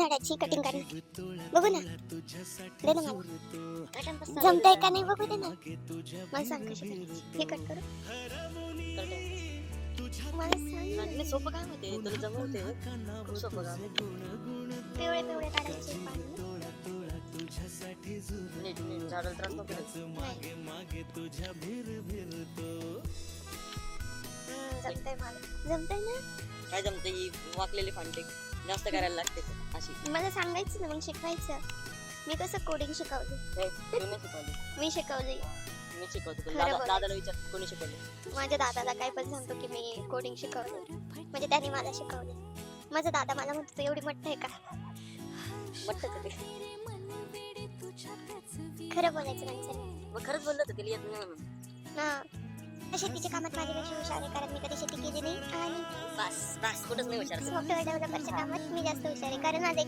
झाडाची कटिंग करणार. बघू ना, दे ना मला. जमतंय का नाही बघू दे ना. मला सांग कशी करायची. हे कट करू. मला सांग. सोपं काम होते, तुला जमवते खूप सोपं काम. पिवळे पिवळे काढायचे पाणी. नीट नीट झाडाला त्रास नको करायचं. जमतंय मला. जमतंय ना. काय जमते ही वाकलेली फांटे जास्त करायला लागते अशी. मला सांगायचं ना, मग शिकवायचं. मी कसं कोडिंग शिकवली. तू नाही शिकवली, मी शिकवली. मी शिकवतो खरं तुला. बोल. दादाला विचार कोणी शिकवले. माझ्या दादाला काय पण सांगतो की मी कोडिंग शिकवली, म्हणजे त्याने मला शिकवली. माझा दादा मला म्हणतो तू एवढी मोठं आहे का. म्हटलं ते खरं बोलायचं माणसाने. मग खरंच बोललं तर तिला येत नाही म्हणून. ना शेतीच्या कामात माझ्यापेक्षा हुशार आहे, कारण मी कधी शेती केली नाही. आणि बस बस कुठंच नाही विचारायचं. सॉफ्टवेअर डेव्हलपरच्या कामात मी जास्त हुशार आहे, कारण माझा